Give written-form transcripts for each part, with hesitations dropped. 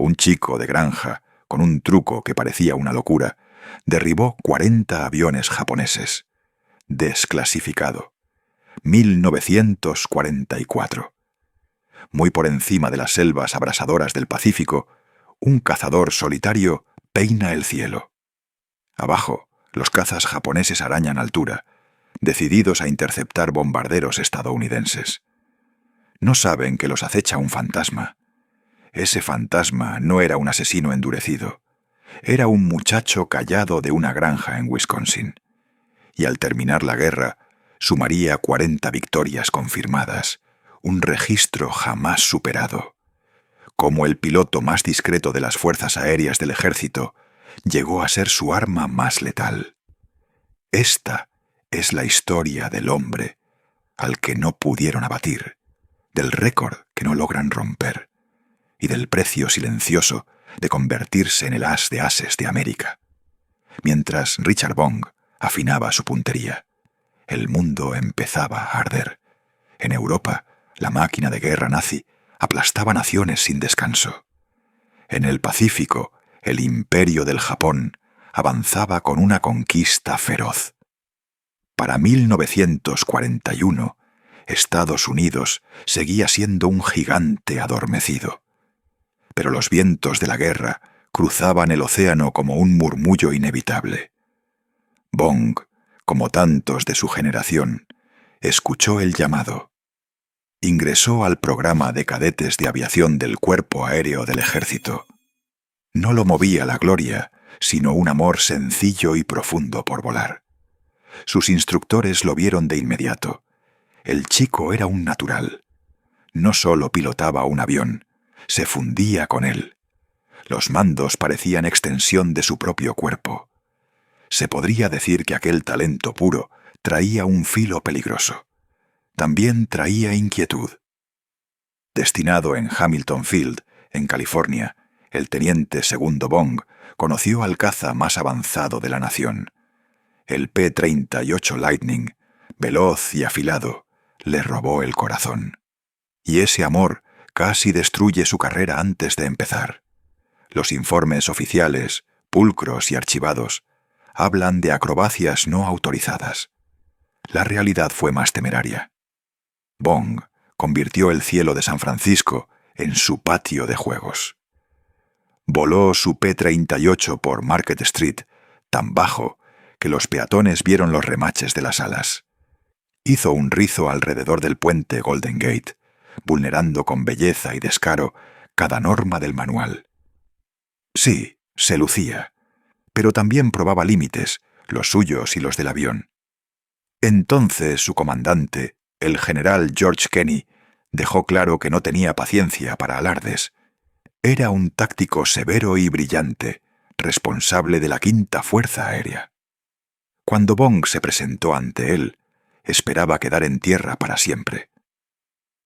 Un chico de granja, con un truco que parecía una locura, derribó 40 aviones japoneses. Desclasificado. 1944. Muy por encima de las selvas abrasadoras del Pacífico, un cazador solitario peina el cielo. Abajo, los cazas japoneses arañan altura, decididos a interceptar bombarderos estadounidenses. No saben que los acecha un fantasma. Ese fantasma no era un asesino endurecido. Era un muchacho callado de una granja en Wisconsin. Y al terminar la guerra, sumaría 40 victorias confirmadas, un registro jamás superado. Como el piloto más discreto de las fuerzas aéreas del ejército, llegó a ser su arma más letal. Esta es la historia del hombre al que no pudieron abatir, del récord que no logran romper, y del precio silencioso de convertirse en el as de ases de América. Mientras Richard Bong afinaba su puntería, el mundo empezaba a arder. En Europa, la máquina de guerra nazi aplastaba naciones sin descanso. En el Pacífico, el imperio del Japón avanzaba con una conquista feroz. Para 1941, Estados Unidos seguía siendo un gigante adormecido. Pero los vientos de la guerra cruzaban el océano como un murmullo inevitable. Bong, como tantos de su generación, escuchó el llamado. Ingresó al programa de cadetes de aviación del Cuerpo Aéreo del Ejército. No lo movía la gloria, sino un amor sencillo y profundo por volar. Sus instructores lo vieron de inmediato. El chico era un natural. No solo pilotaba un avión, se fundía con él. Los mandos parecían extensión de su propio cuerpo. Se podría decir que aquel talento puro traía un filo peligroso. También traía inquietud. Destinado en Hamilton Field, en California, el teniente segundo Bong conoció al caza más avanzado de la nación. El P-38 Lightning, veloz y afilado, le robó el corazón. Y ese amor casi destruye su carrera antes de empezar. Los informes oficiales, pulcros y archivados, hablan de acrobacias no autorizadas. La realidad fue más temeraria. Bong convirtió el cielo de San Francisco en su patio de juegos. Voló su P-38 por Market Street, tan bajo que los peatones vieron los remaches de las alas. Hizo un rizo alrededor del puente Golden Gate, vulnerando con belleza y descaro cada norma del manual. Sí, se lucía, pero también probaba límites, los suyos y los del avión. Entonces su comandante, el general George Kenney, dejó claro que no tenía paciencia para alardes. Era un táctico severo y brillante, responsable de la Quinta Fuerza Aérea. Cuando Bong se presentó ante él, esperaba quedar en tierra para siempre.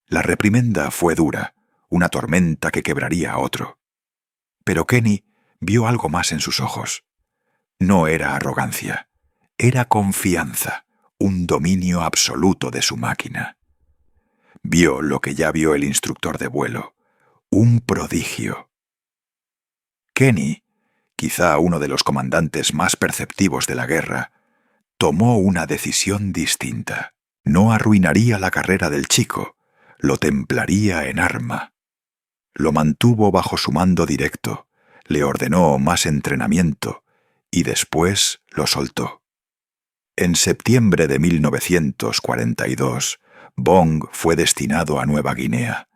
La reprimenda fue dura, una tormenta que quebraría a otro. Pero Kenney vio algo más en sus ojos. No era arrogancia, era confianza, un dominio absoluto de su máquina. Vio lo que ya vio el instructor de vuelo, un prodigio. Kenney, quizá uno de los comandantes más perceptivos de la guerra, tomó una decisión distinta. No arruinaría la carrera del chico, lo templaría en arma. Lo mantuvo bajo su mando directo, le ordenó más entrenamiento y después lo soltó. En septiembre de 1942, Bong fue destinado a Nueva Guinea.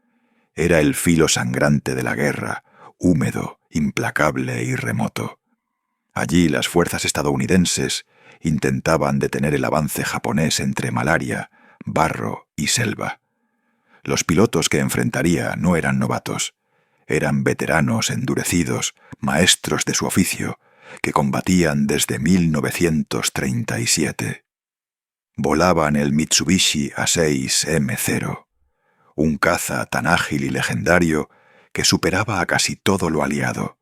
Era el filo sangrante de la guerra, húmedo, implacable y remoto. Allí las fuerzas estadounidenses intentaban detener el avance japonés entre malaria, barro y selva. Los pilotos que enfrentaría no eran novatos. Eran veteranos endurecidos, maestros de su oficio, que combatían desde 1937. Volaban el Mitsubishi A6M0, un caza tan ágil y legendario que superaba a casi todo lo aliado.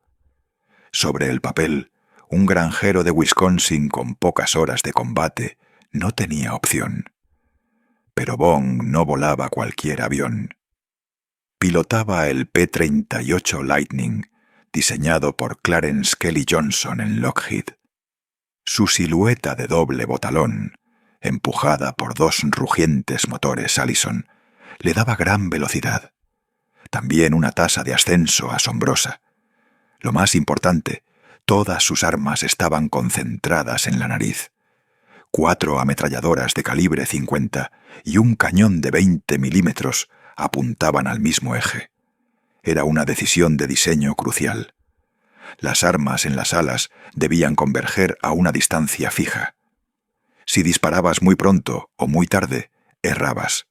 Sobre el papel, un granjero de Wisconsin con pocas horas de combate no tenía opción. Pero Bong no volaba cualquier avión. Pilotaba el P-38 Lightning, diseñado por Clarence Kelly Johnson en Lockheed. Su silueta de doble botalón, empujada por 2 rugientes motores Allison, le daba gran velocidad. También una tasa de ascenso asombrosa. Lo más importante, todas sus armas estaban concentradas en la nariz. 4 ametralladoras de calibre 50 y un cañón de 20 milímetros apuntaban al mismo eje. Era una decisión de diseño crucial. Las armas en las alas debían converger a una distancia fija. Si disparabas muy pronto o muy tarde, errabas.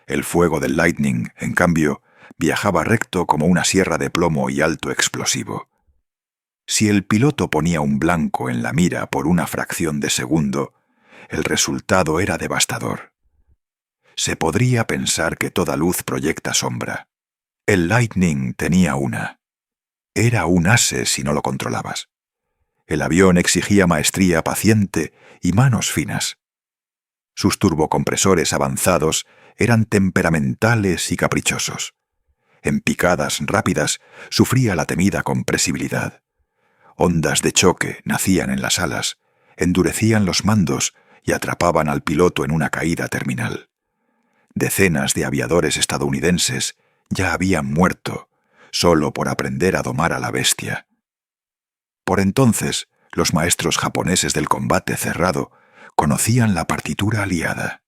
El fuego del Lightning, en cambio, viajaba recto como una sierra de plomo y alto explosivo. Si el piloto ponía un blanco en la mira por una fracción de segundo, el resultado era devastador. Se podría pensar que toda luz proyecta sombra. El Lightning tenía una. Era un ase si no lo controlabas. El avión exigía maestría paciente y manos finas. Sus turbocompresores avanzados eran temperamentales y caprichosos. En picadas rápidas sufría la temida compresibilidad. Ondas de choque nacían en las alas, endurecían los mandos y atrapaban al piloto en una caída terminal. Decenas de aviadores estadounidenses ya habían muerto solo por aprender a domar a la bestia. Por entonces, los maestros japoneses del combate cerrado conocían la partitura aliada.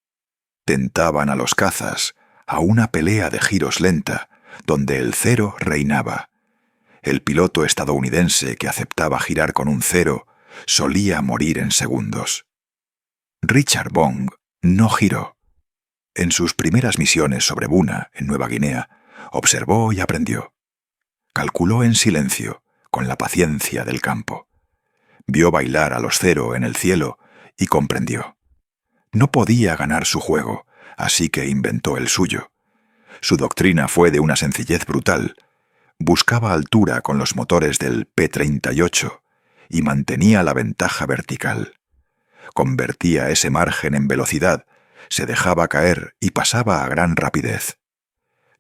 Tentaban a los cazas a una pelea de giros lenta, donde el cero reinaba. El piloto estadounidense que aceptaba girar con un cero solía morir en segundos. Richard Bong no giró. En sus primeras misiones sobre Buna, en Nueva Guinea, observó y aprendió. Calculó en silencio, con la paciencia del campo. Vio bailar a los cero en el cielo y comprendió. No podía ganar su juego, así que inventó el suyo. Su doctrina fue de una sencillez brutal. Buscaba altura con los motores del P-38 y mantenía la ventaja vertical. Convertía ese margen en velocidad, se dejaba caer y pasaba a gran rapidez.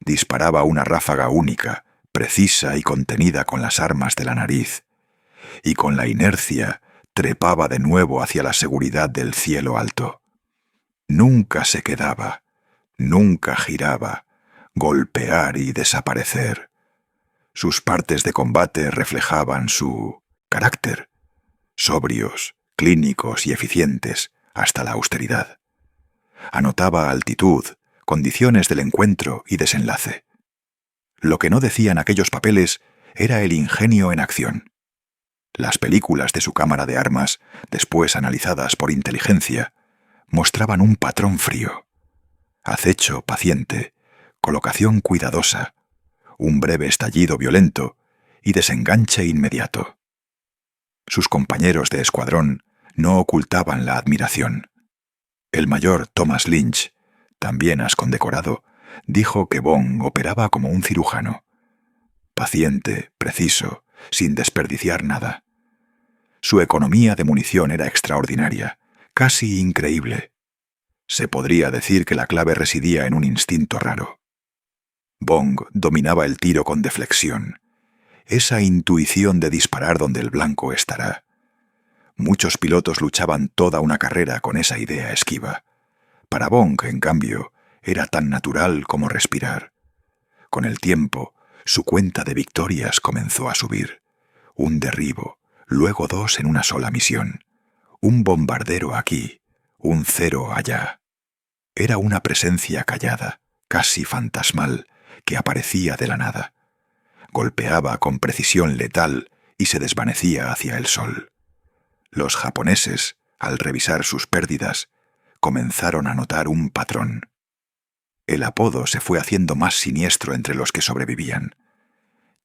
Disparaba una ráfaga única, precisa y contenida con las armas de la nariz, y con la inercia trepaba de nuevo hacia la seguridad del cielo alto. Nunca se quedaba, nunca giraba, golpear y desaparecer. Sus partes de combate reflejaban su carácter, sobrios, clínicos y eficientes hasta la austeridad. Anotaba altitud, condiciones del encuentro y desenlace. Lo que no decían aquellos papeles era el ingenio en acción. Las películas de su cámara de armas, después analizadas por inteligencia, mostraban un patrón frío. Acecho paciente, colocación cuidadosa, un breve estallido violento y desenganche inmediato. Sus compañeros de escuadrón no ocultaban la admiración. El mayor Thomas Lynch, también as condecorado, dijo que Bong operaba como un cirujano. Paciente, preciso, sin desperdiciar nada. Su economía de munición era extraordinaria, casi increíble. Se podría decir que la clave residía en un instinto raro. Bong dominaba el tiro con deflexión, esa intuición de disparar donde el blanco estará. Muchos pilotos luchaban toda una carrera con esa idea esquiva. Para Bong, en cambio, era tan natural como respirar. Con el tiempo, su cuenta de victorias comenzó a subir. Un derribo, luego 2 en una sola misión. Un bombardero aquí, un cero allá. Era una presencia callada, casi fantasmal, que aparecía de la nada. Golpeaba con precisión letal y se desvanecía hacia el sol. Los japoneses, al revisar sus pérdidas, comenzaron a notar un patrón. El apodo se fue haciendo más siniestro entre los que sobrevivían.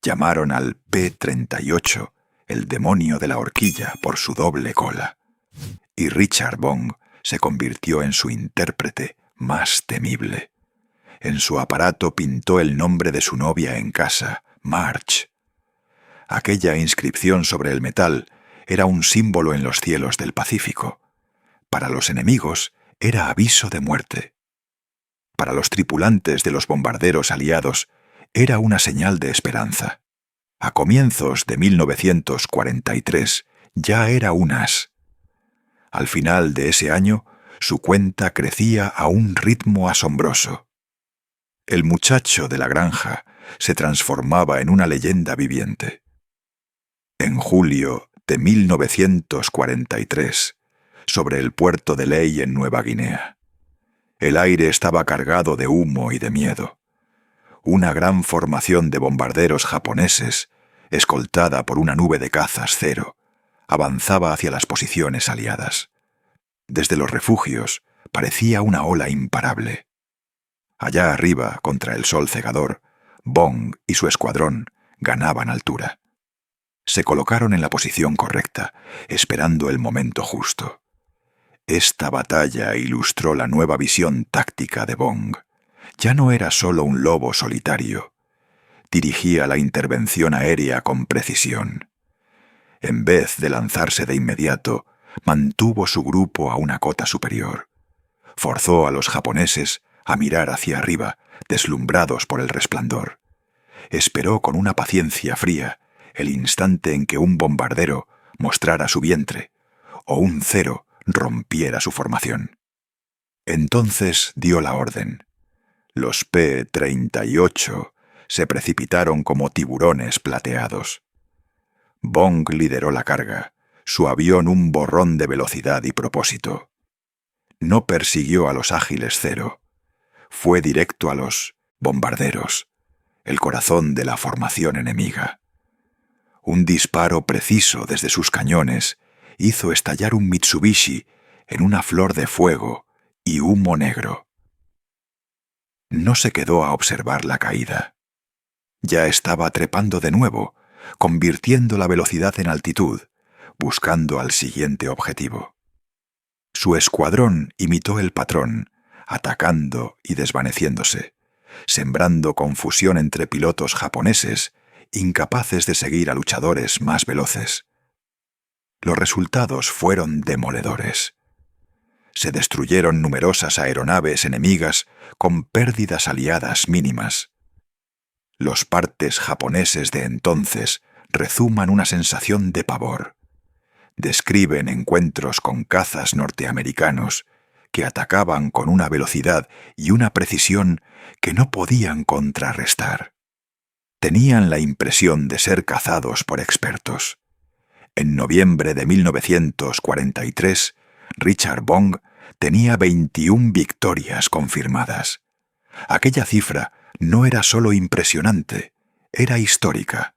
Llamaron al P-38 el demonio de la horquilla por su doble cola. Y Richard Bong se convirtió en su intérprete más temible. En su aparato pintó el nombre de su novia en casa, Marge. Aquella inscripción sobre el metal era un símbolo en los cielos del Pacífico. Para los enemigos era aviso de muerte. Para los tripulantes de los bombarderos aliados era una señal de esperanza. A comienzos de 1943 ya era un as. Al final de ese año, su cuenta crecía a un ritmo asombroso. El muchacho de la granja se transformaba en una leyenda viviente. En julio de 1943, sobre el puerto de Lae en Nueva Guinea, el aire estaba cargado de humo y de miedo. Una gran formación de bombarderos japoneses, escoltada por una nube de cazas cero, avanzaba hacia las posiciones aliadas. Desde los refugios parecía una ola imparable. Allá arriba, contra el sol cegador, Bong y su escuadrón ganaban altura. Se colocaron en la posición correcta, esperando el momento justo. Esta batalla ilustró la nueva visión táctica de Bong. Ya no era solo un lobo solitario. Dirigía la intervención aérea con precisión. En vez de lanzarse de inmediato, mantuvo su grupo a una cota superior. Forzó a los japoneses a mirar hacia arriba, deslumbrados por el resplandor. Esperó con una paciencia fría el instante en que un bombardero mostrara su vientre o un cero rompiera su formación. Entonces dio la orden. Los P-38 se precipitaron como tiburones plateados. Bong lideró la carga, su avión un borrón de velocidad y propósito. No persiguió a los ágiles cero. Fue directo a los bombarderos, el corazón de la formación enemiga. Un disparo preciso desde sus cañones hizo estallar un Mitsubishi en una flor de fuego y humo negro. No se quedó a observar la caída. Ya estaba trepando de nuevo, convirtiendo la velocidad en altitud, buscando al siguiente objetivo. Su escuadrón imitó el patrón, atacando y desvaneciéndose, sembrando confusión entre pilotos japoneses, incapaces de seguir a luchadores más veloces. Los resultados fueron demoledores. Se destruyeron numerosas aeronaves enemigas con pérdidas aliadas mínimas. Los partes japoneses de entonces rezuman una sensación de pavor. Describen encuentros con cazas norteamericanos que atacaban con una velocidad y una precisión que no podían contrarrestar. Tenían la impresión de ser cazados por expertos. En noviembre de 1943, Richard Bong tenía 21 victorias confirmadas. Aquella cifra no era solo impresionante, era histórica.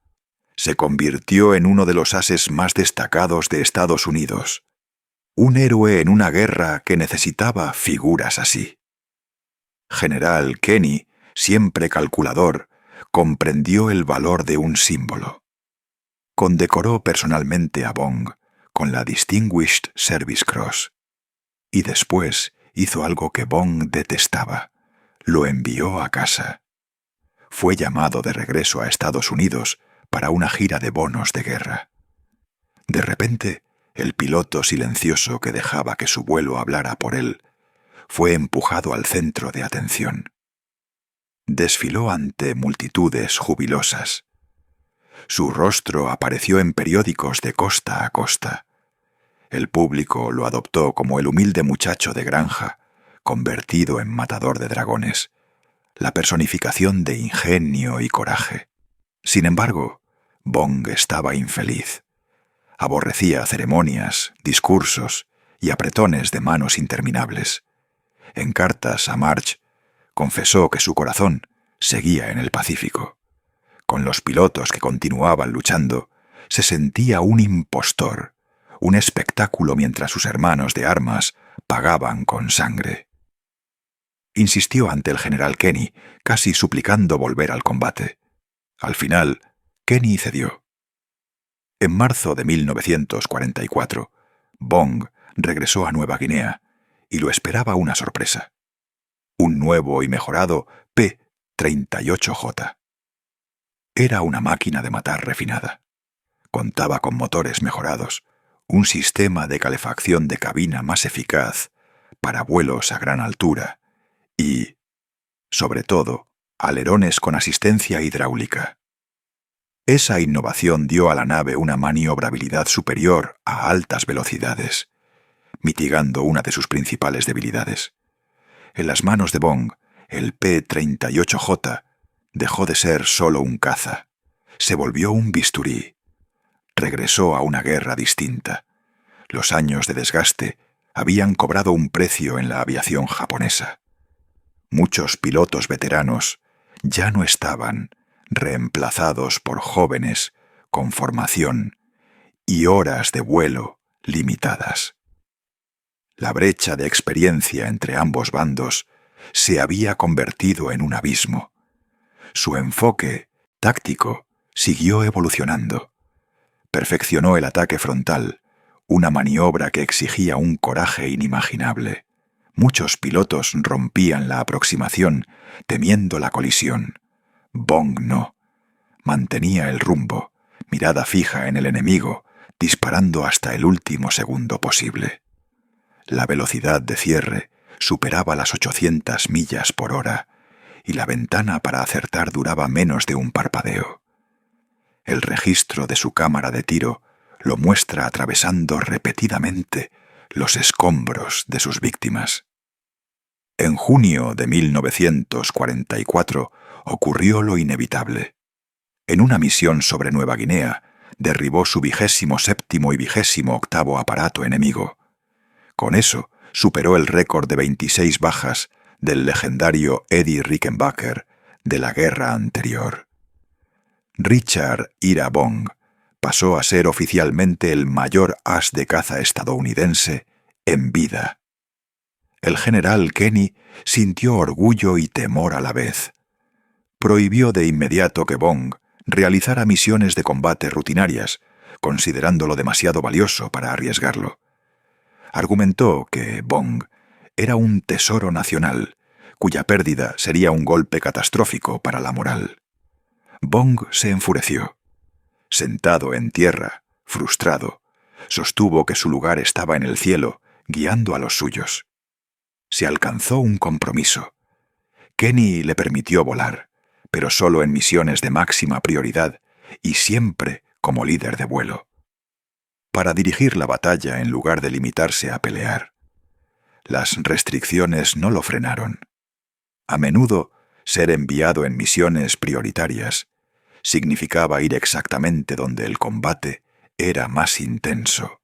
Se convirtió en uno de los ases más destacados de Estados Unidos. Un héroe en una guerra que necesitaba figuras así. General Kenny, siempre calculador, comprendió el valor de un símbolo. Condecoró personalmente a Bong con la Distinguished Service Cross. Y después hizo algo que Bong detestaba. Lo envió a casa. Fue llamado de regreso a Estados Unidos para una gira de bonos de guerra. De repente, el piloto silencioso que dejaba que su vuelo hablara por él fue empujado al centro de atención. Desfiló ante multitudes jubilosas. Su rostro apareció en periódicos de costa a costa. El público lo adoptó como el humilde muchacho de granja, convertido en matador de dragones, la personificación de ingenio y coraje. Sin embargo, Bong estaba infeliz. Aborrecía ceremonias, discursos y apretones de manos interminables. En cartas a March, confesó que su corazón seguía en el Pacífico. Con los pilotos que continuaban luchando, se sentía un impostor, un espectáculo mientras sus hermanos de armas pagaban con sangre. Insistió ante el general Kenny, casi suplicando volver al combate. Al final, Kenny cedió. En marzo de 1944, Bong regresó a Nueva Guinea y lo esperaba una sorpresa. Un nuevo y mejorado P-38J. Era una máquina de matar refinada. Contaba con motores mejorados, un sistema de calefacción de cabina más eficaz para vuelos a gran altura y, sobre todo, alerones con asistencia hidráulica. Esa innovación dio a la nave una maniobrabilidad superior a altas velocidades, mitigando una de sus principales debilidades. En las manos de Bong, el P-38J dejó de ser solo un caza. Se volvió un bisturí. Regresó a una guerra distinta. Los años de desgaste habían cobrado un precio en la aviación japonesa. Muchos pilotos veteranos ya no estaban reemplazados por jóvenes con formación y horas de vuelo limitadas. La brecha de experiencia entre ambos bandos se había convertido en un abismo. Su enfoque táctico siguió evolucionando. Perfeccionó el ataque frontal, una maniobra que exigía un coraje inimaginable. Muchos pilotos rompían la aproximación temiendo la colisión. Bong no. Mantenía el rumbo, mirada fija en el enemigo, disparando hasta el último segundo posible. La velocidad de cierre superaba las 800 millas por hora y la ventana para acertar duraba menos de un parpadeo. El registro de su cámara de tiro lo muestra atravesando repetidamente los escombros de sus víctimas. En junio de 1944 ocurrió lo inevitable. En una misión sobre Nueva Guinea, derribó su 27º y 28º aparato enemigo. Con eso, superó el récord de 26 bajas del legendario Eddie Rickenbacker de la guerra anterior. Richard Ira Bong pasó a ser oficialmente el mayor as de caza estadounidense en vida. El general Kenny sintió orgullo y temor a la vez. Prohibió de inmediato que Bong realizara misiones de combate rutinarias, considerándolo demasiado valioso para arriesgarlo. Argumentó que Bong era un tesoro nacional, cuya pérdida sería un golpe catastrófico para la moral. Bong se enfureció. Sentado en tierra, frustrado, sostuvo que su lugar estaba en el cielo, guiando a los suyos. Se alcanzó un compromiso. Kenny le permitió volar, pero solo en misiones de máxima prioridad y siempre como líder de vuelo. Para dirigir la batalla en lugar de limitarse a pelear. Las restricciones no lo frenaron. A menudo, ser enviado en misiones prioritarias significaba ir exactamente donde el combate era más intenso.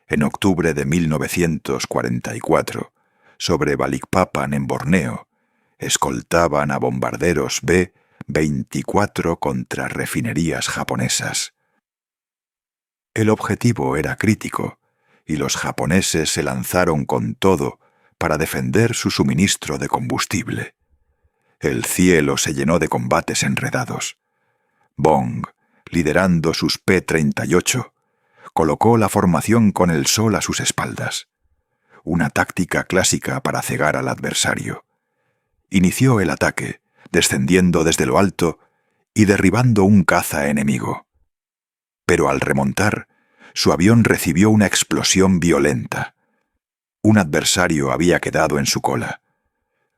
En octubre de 1944, sobre Balikpapan en Borneo, escoltaban a bombarderos B-24 contra refinerías japonesas. El objetivo era crítico, y los japoneses se lanzaron con todo para defender su suministro de combustible. El cielo se llenó de combates enredados. Bong, liderando sus P-38, colocó la formación con el sol a sus espaldas. Una táctica clásica para cegar al adversario. Inició el ataque, descendiendo desde lo alto y derribando un caza enemigo. Pero al remontar, su avión recibió una explosión violenta. Un adversario había quedado en su cola.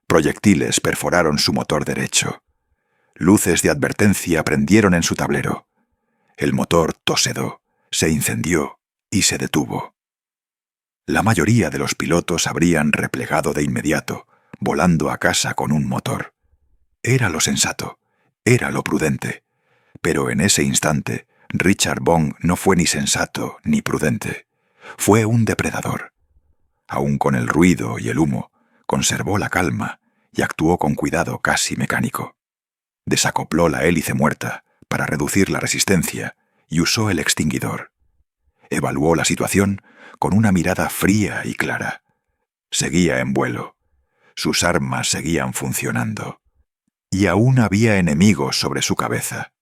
Proyectiles perforaron su motor derecho. Luces de advertencia prendieron en su tablero. El motor tosedó, se incendió y se detuvo. La mayoría de los pilotos habrían replegado de inmediato, volando a casa con un motor. Era lo sensato, era lo prudente, pero en ese instante Richard Bong no fue ni sensato ni prudente. Fue un depredador. Aun con el ruido y el humo, conservó la calma y actuó con cuidado casi mecánico. Desacopló la hélice muerta para reducir la resistencia y usó el extinguidor. Evaluó la situación con una mirada fría y clara. Seguía en vuelo. Sus armas seguían funcionando. Y aún había enemigos sobre su cabeza.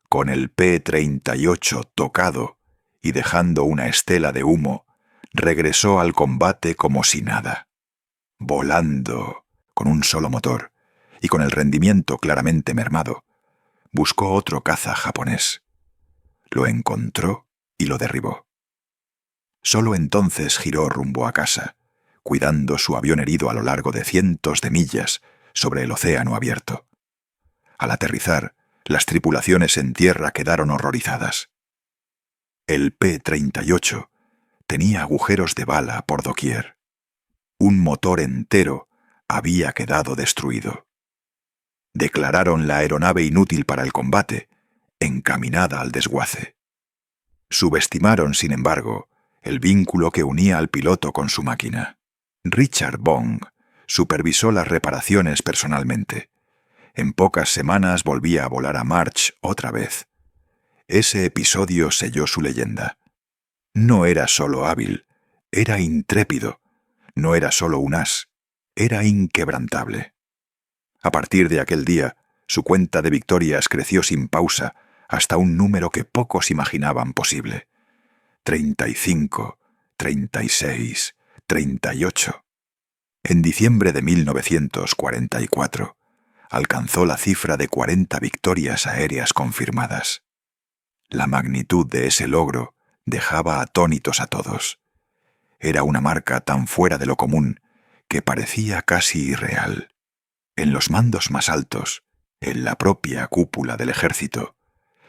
Con el P-38 tocado y dejando una estela de humo, regresó al combate como si nada. Volando, con un solo motor, y con el rendimiento claramente mermado, buscó otro caza japonés. Lo encontró y lo derribó. Solo entonces giró rumbo a casa, cuidando su avión herido a lo largo de cientos de millas sobre el océano abierto. Al aterrizar, Las tripulaciones en tierra quedaron horrorizadas. El P-38 tenía agujeros de bala por doquier. Un motor entero había quedado destruido. Declararon la aeronave inútil para el combate, encaminada al desguace. Subestimaron, sin embargo, el vínculo que unía al piloto con su máquina. Richard Bong supervisó las reparaciones personalmente. En pocas semanas volvía a volar a March otra vez. Ese episodio selló su leyenda. No era solo hábil, era intrépido. No era solo un as, era inquebrantable. A partir de aquel día, su cuenta de victorias creció sin pausa hasta un número que pocos imaginaban posible. 35, 36, 38. En diciembre de 1944, alcanzó la cifra de 40 victorias aéreas confirmadas. La magnitud de ese logro dejaba atónitos a todos. Era una marca tan fuera de lo común que parecía casi irreal. En los mandos más altos, en la propia cúpula del ejército,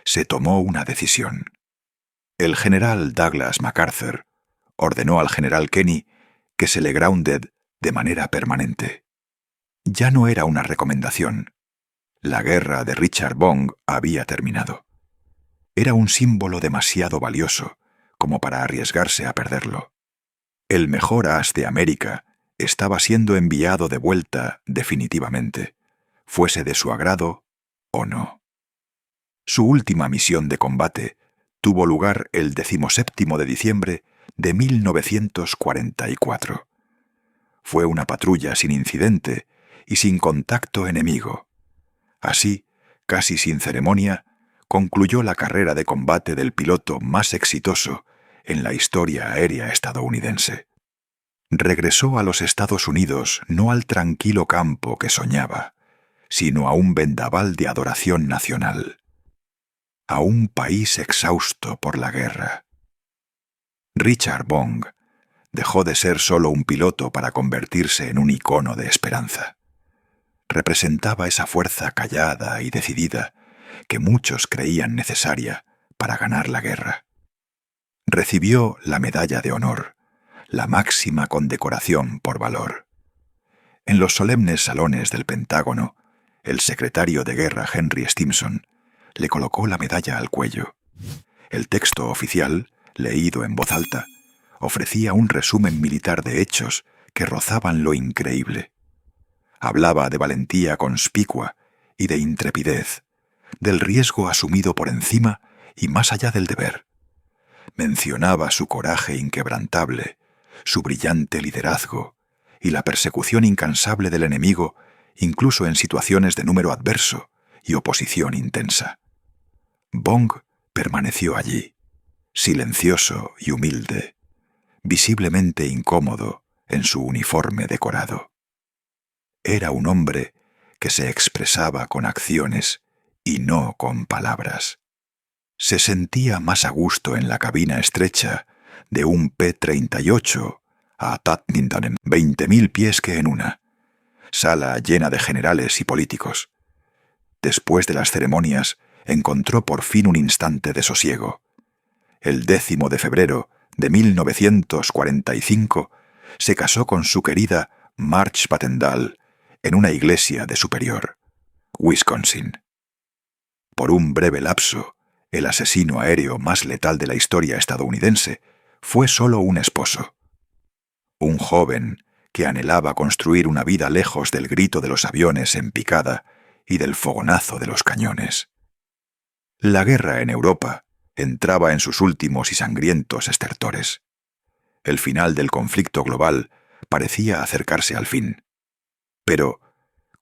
se tomó una decisión. El general Douglas MacArthur ordenó al general Kenny que se le grounded de manera permanente. Ya no era una recomendación. La guerra de Richard Bong había terminado. Era un símbolo demasiado valioso como para arriesgarse a perderlo. El mejor as de América estaba siendo enviado de vuelta definitivamente, fuese de su agrado o no. Su última misión de combate tuvo lugar el 17 de diciembre de 1944. Fue una patrulla sin incidente y sin contacto enemigo. Así, casi sin ceremonia, concluyó la carrera de combate del piloto más exitoso en la historia aérea estadounidense. Regresó a los Estados Unidos no al tranquilo campo que soñaba, sino a un vendaval de adoración nacional, a un país exhausto por la guerra. Richard Bong dejó de ser solo un piloto para convertirse en un icono de esperanza. Representaba esa fuerza callada y decidida que muchos creían necesaria para ganar la guerra. Recibió la Medalla de Honor, la máxima condecoración por valor. En los solemnes salones del Pentágono, el secretario de Guerra Henry Stimson le colocó la medalla al cuello. El texto oficial, leído en voz alta, ofrecía un resumen militar de hechos que rozaban lo increíble. Hablaba de valentía conspicua y de intrepidez, del riesgo asumido por encima y más allá del deber. Mencionaba su coraje inquebrantable, su brillante liderazgo y la persecución incansable del enemigo, incluso en situaciones de número adverso y oposición intensa. Bong permaneció allí, silencioso y humilde, visiblemente incómodo en su uniforme decorado. Era un hombre que se expresaba con acciones y no con palabras. Se sentía más a gusto en la cabina estrecha de un P-38 a Tatnington en 20.000 pies que en una sala llena de generales y políticos. Después de las ceremonias, encontró por fin un instante de sosiego. El 10 de febrero de 1945 se casó con su querida Marge Patendal en una iglesia de Superior, Wisconsin. Por un breve lapso, el asesino aéreo más letal de la historia estadounidense fue solo un esposo. Un joven que anhelaba construir una vida lejos del grito de los aviones en picada y del fogonazo de los cañones. La guerra en Europa entraba en sus últimos y sangrientos estertores. El final del conflicto global parecía acercarse al fin. Pero,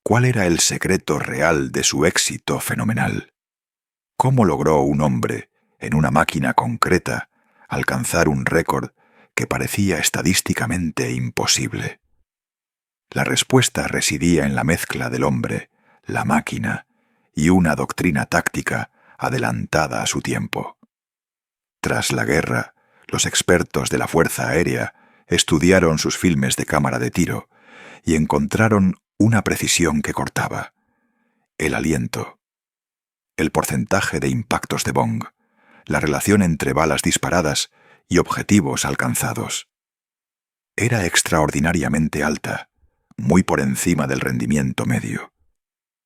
¿cuál era el secreto real de su éxito fenomenal? ¿Cómo logró un hombre, en una máquina concreta, alcanzar un récord que parecía estadísticamente imposible? La respuesta residía en la mezcla del hombre, la máquina y una doctrina táctica adelantada a su tiempo. Tras la guerra, los expertos de la Fuerza Aérea estudiaron sus filmes de cámara de tiro y encontraron una precisión que cortaba: el aliento. el porcentaje de impactos de Bong, la relación entre balas disparadas y objetivos alcanzados. Era extraordinariamente alta, muy por encima del rendimiento medio.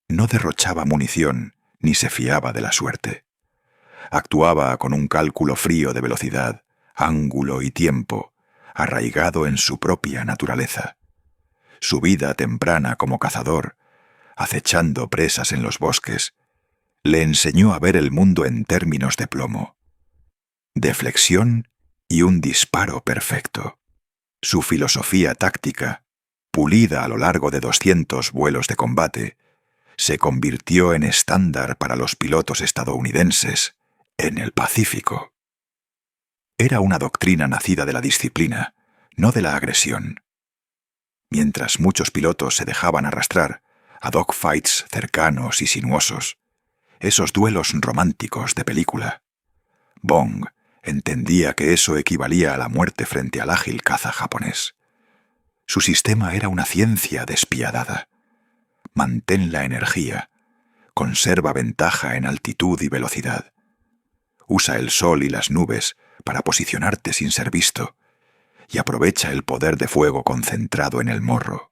No derrochaba munición ni se fiaba de la suerte. Actuaba con un cálculo frío de velocidad, ángulo y tiempo, arraigado en su propia naturaleza. Su vida temprana como cazador, acechando presas en los bosques, le enseñó a ver el mundo en términos de plomo, de flexión y un disparo perfecto. Su filosofía táctica, pulida a lo largo de 200 vuelos de combate, se convirtió en estándar para los pilotos estadounidenses en el Pacífico. Era una doctrina nacida de la disciplina, no de la agresión. Mientras muchos pilotos se dejaban arrastrar a dogfights cercanos y sinuosos, esos duelos románticos de película, Bong entendía que eso equivalía a la muerte frente al ágil caza japonés. Su sistema era una ciencia despiadada. Mantén la energía, conserva ventaja en altitud y velocidad. Usa el sol y las nubes para posicionarte sin ser visto, y aprovecha el poder de fuego concentrado en el morro.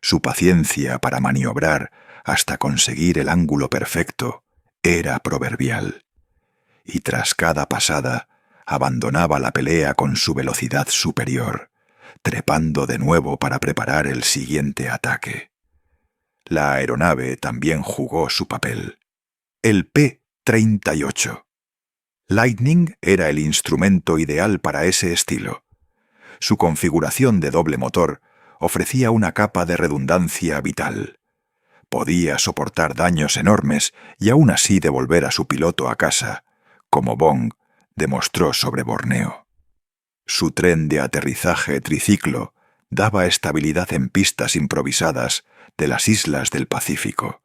Su paciencia para maniobrar hasta conseguir el ángulo perfecto era proverbial, y tras cada pasada abandonaba la pelea con su velocidad superior, trepando de nuevo para preparar el siguiente ataque. La aeronave también jugó su papel. El P-38. Lightning era el instrumento ideal para ese estilo. Su configuración de doble motor ofrecía una capa de redundancia vital. Podía soportar daños enormes y aún así devolver a su piloto a casa, como Bong demostró sobre Borneo. Su tren de aterrizaje triciclo daba estabilidad en pistas improvisadas de las islas del Pacífico,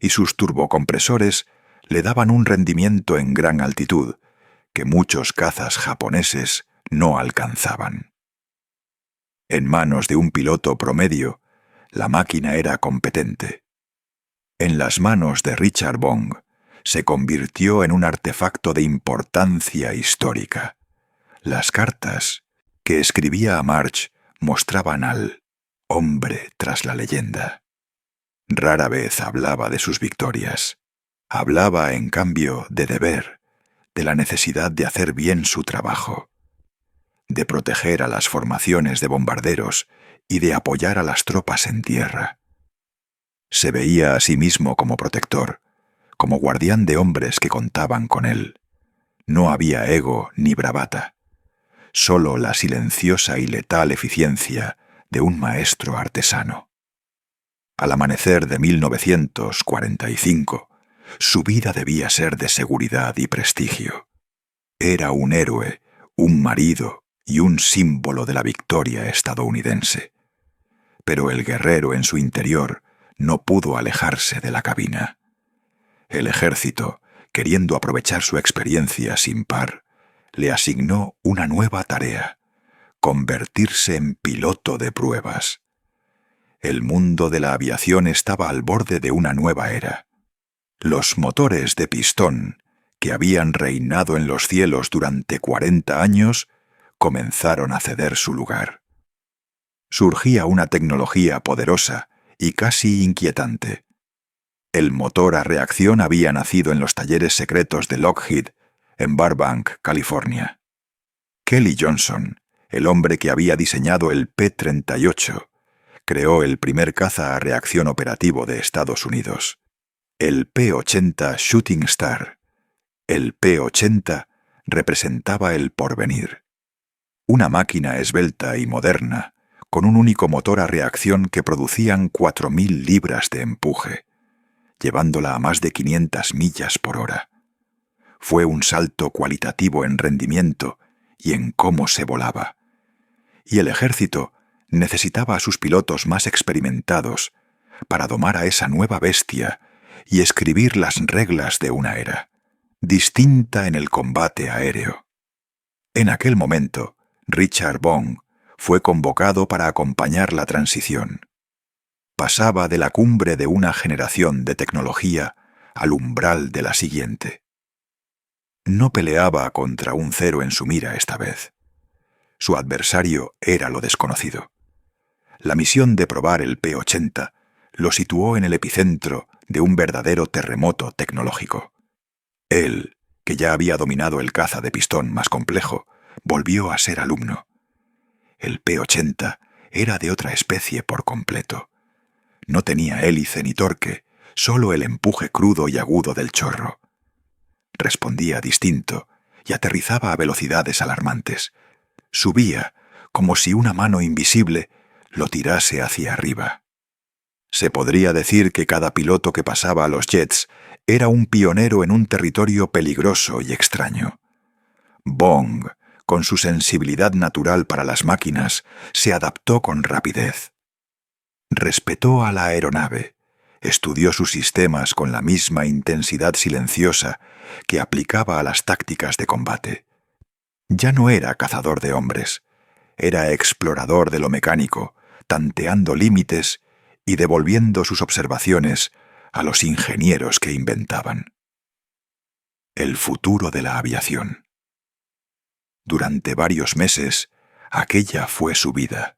y sus turbocompresores le daban un rendimiento en gran altitud que muchos cazas japoneses no alcanzaban. En manos de un piloto promedio, la máquina era competente. En las manos de Richard Bong, se convirtió en un artefacto de importancia histórica. Las cartas que escribía a March mostraban al hombre tras la leyenda. Rara vez hablaba de sus victorias. Hablaba, en cambio, de deber, de la necesidad de hacer bien su trabajo, de proteger a las formaciones de bombarderos y de apoyar a las tropas en tierra. Se veía a sí mismo como protector, como guardián de hombres que contaban con él. No había ego ni bravata, solo la silenciosa y letal eficiencia de un maestro artesano. Al amanecer de 1945, su vida debía ser de seguridad y prestigio. Era un héroe, un marido y un símbolo de la victoria estadounidense. Pero el guerrero en su interior no pudo alejarse de la cabina. El ejército, queriendo aprovechar su experiencia sin par, le asignó una nueva tarea: convertirse en piloto de pruebas. El mundo de la aviación estaba al borde de una nueva era. Los motores de pistón, que habían reinado en los cielos durante 40 años, comenzaron a ceder su lugar. Surgía una tecnología poderosa y casi inquietante. El motor a reacción había nacido en los talleres secretos de Lockheed, en Burbank, California. Kelly Johnson, el hombre que había diseñado el P-38, creó el primer caza a reacción operativo de Estados Unidos, el P-80 Shooting Star. El P-80 representaba el porvenir. Una máquina esbelta y moderna, con un único motor a reacción que producían 4.000 libras de empuje, llevándola a más de 500 millas por hora. Fue un salto cualitativo en rendimiento y en cómo se volaba. Y el ejército necesitaba a sus pilotos más experimentados para domar a esa nueva bestia y escribir las reglas de una era, distinta en el combate aéreo. En aquel momento, Richard Bong fue convocado para acompañar la transición. Pasaba de la cumbre de una generación de tecnología al umbral de la siguiente. No peleaba contra un cero en su mira esta vez. Su adversario era lo desconocido. La misión de probar el P-80 lo situó en el epicentro de un verdadero terremoto tecnológico. Él, que ya había dominado el caza de pistón más complejo, volvió a ser alumno. El P-80 era de otra especie por completo. No tenía hélice ni torque, solo el empuje crudo y agudo del chorro. Respondía distinto y aterrizaba a velocidades alarmantes. Subía como si una mano invisible lo tirase hacia arriba. Se podría decir que cada piloto que pasaba a los jets era un pionero en un territorio peligroso y extraño. Bong, con su sensibilidad natural para las máquinas, se adaptó con rapidez. Respetó a la aeronave, estudió sus sistemas con la misma intensidad silenciosa que aplicaba a las tácticas de combate. Ya no era cazador de hombres, era explorador de lo mecánico, tanteando límites y devolviendo sus observaciones a los ingenieros que inventaban. El futuro de la aviación. Durante varios meses, aquella fue su vida.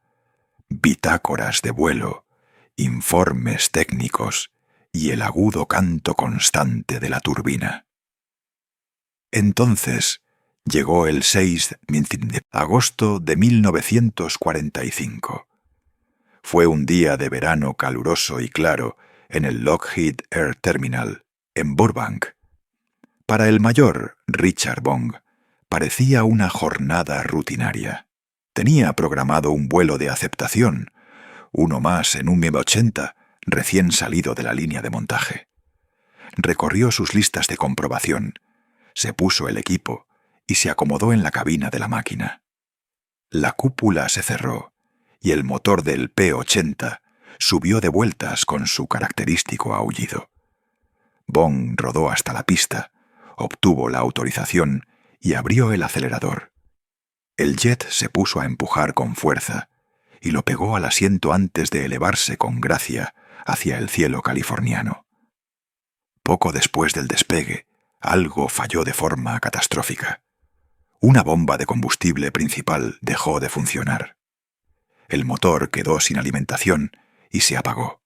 Bitácoras de vuelo, informes técnicos y el agudo canto constante de la turbina. Entonces llegó el 6 de agosto de 1945. Fue un día de verano caluroso y claro en el Lockheed Air Terminal, en Burbank. Para el mayor Richard Bong, parecía una jornada rutinaria. Tenía programado un vuelo de aceptación, uno más en un M-80 recién salido de la línea de montaje. Recorrió sus listas de comprobación, se puso el equipo y se acomodó en la cabina de la máquina. La cúpula se cerró y el motor del P-80 subió de vueltas con su característico aullido. Bong rodó hasta la pista, obtuvo la autorización y abrió el acelerador. El jet se puso a empujar con fuerza y lo pegó al asiento antes de elevarse con gracia hacia el cielo californiano. Poco después del despegue, algo falló de forma catastrófica. Una bomba de combustible principal dejó de funcionar. El motor quedó sin alimentación y se apagó.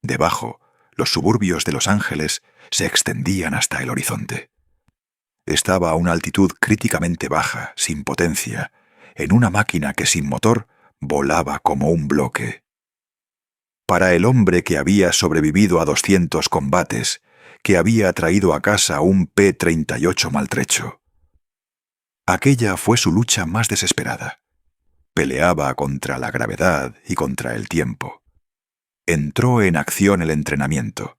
Debajo, los suburbios de Los Ángeles se extendían hasta el horizonte. Estaba a una altitud críticamente baja, sin potencia, en una máquina que sin motor volaba como un bloque. Para el hombre que había sobrevivido a 200 combates, que había traído a casa un P-38 maltrecho. Aquella fue su lucha más desesperada. Peleaba contra la gravedad y contra el tiempo. Entró en acción el entrenamiento.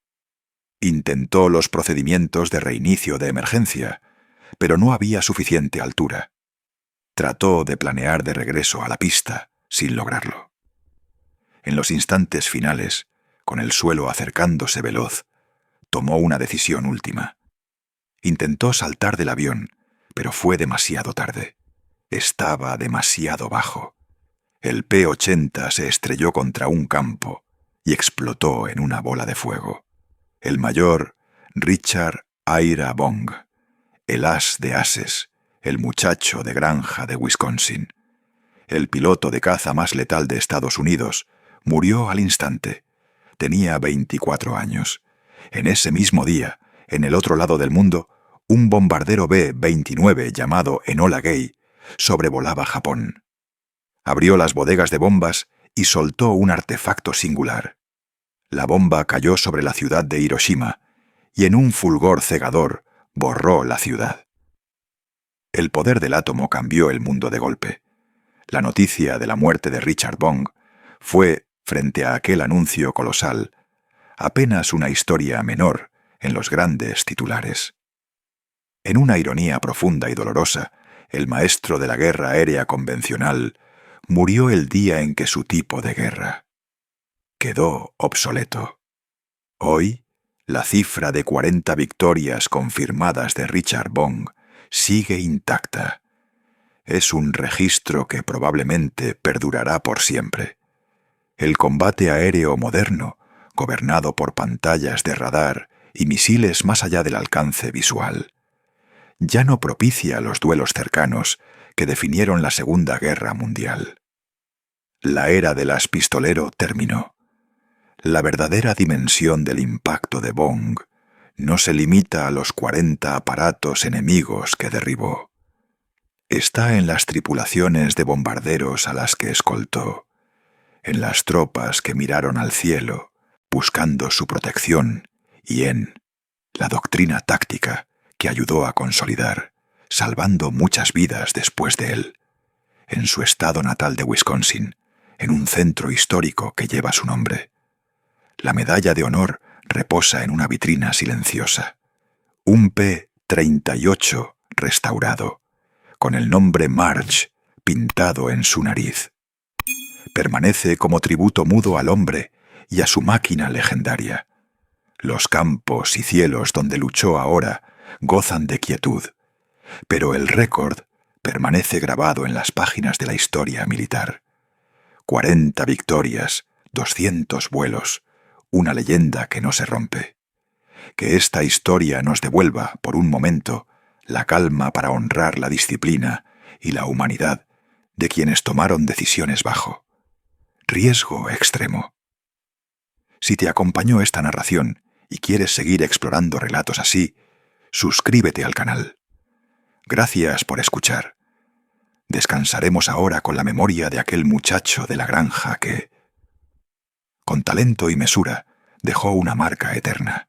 Intentó los procedimientos de reinicio de emergencia, pero no había suficiente altura. Trató de planear de regreso a la pista, sin lograrlo. En los instantes finales, con el suelo acercándose veloz, tomó una decisión última. Intentó saltar del avión, pero fue demasiado tarde. Estaba demasiado bajo. El P-80 se estrelló contra un campo y explotó en una bola de fuego. El mayor Richard Ira Bong, el as de ases, el muchacho de granja de Wisconsin, el piloto de caza más letal de Estados Unidos, murió al instante. Tenía 24 años. En ese mismo día, en el otro lado del mundo, un bombardero B-29 llamado Enola Gay sobrevolaba Japón. Abrió las bodegas de bombas y soltó un artefacto singular. La bomba cayó sobre la ciudad de Hiroshima y en un fulgor cegador borró la ciudad. El poder del átomo cambió el mundo de golpe. La noticia de la muerte de Richard Bong fue, frente a aquel anuncio colosal, apenas una historia menor en los grandes titulares. En una ironía profunda y dolorosa, el maestro de la guerra aérea convencional murió el día en que su tipo de guerra quedó obsoleto. Hoy, la cifra de 40 victorias confirmadas de Richard Bong sigue intacta. Es un registro que probablemente perdurará por siempre. El combate aéreo moderno, gobernado por pantallas de radar y misiles más allá del alcance visual. Ya no propicia los duelos cercanos que definieron la Segunda Guerra Mundial. La era del as pistolero terminó. La verdadera dimensión del impacto de Bong no se limita a los 40 aparatos enemigos que derribó. Está en las tripulaciones de bombarderos a las que escoltó, en las tropas que miraron al cielo, buscando su protección, y en la doctrina táctica que ayudó a consolidar, salvando muchas vidas después de él, en su estado natal de Wisconsin, en un centro histórico que lleva su nombre. La medalla de honor reposa en una vitrina silenciosa. Un P-38 restaurado, con el nombre March pintado en su nariz. Permanece como tributo mudo al hombre y a su máquina legendaria. Los campos y cielos donde luchó ahora gozan de quietud, pero el récord permanece grabado en las páginas de la historia militar. 40 victorias, 200 vuelos, una leyenda que no se rompe. Que esta historia nos devuelva, por un momento, la calma para honrar la disciplina y la humanidad de quienes tomaron decisiones bajo riesgo extremo. Si te acompañó esta narración y quieres seguir explorando relatos así, suscríbete al canal. Gracias por escuchar. Descansaremos ahora con la memoria de aquel muchacho de la granja que, con talento y mesura, dejó una marca eterna.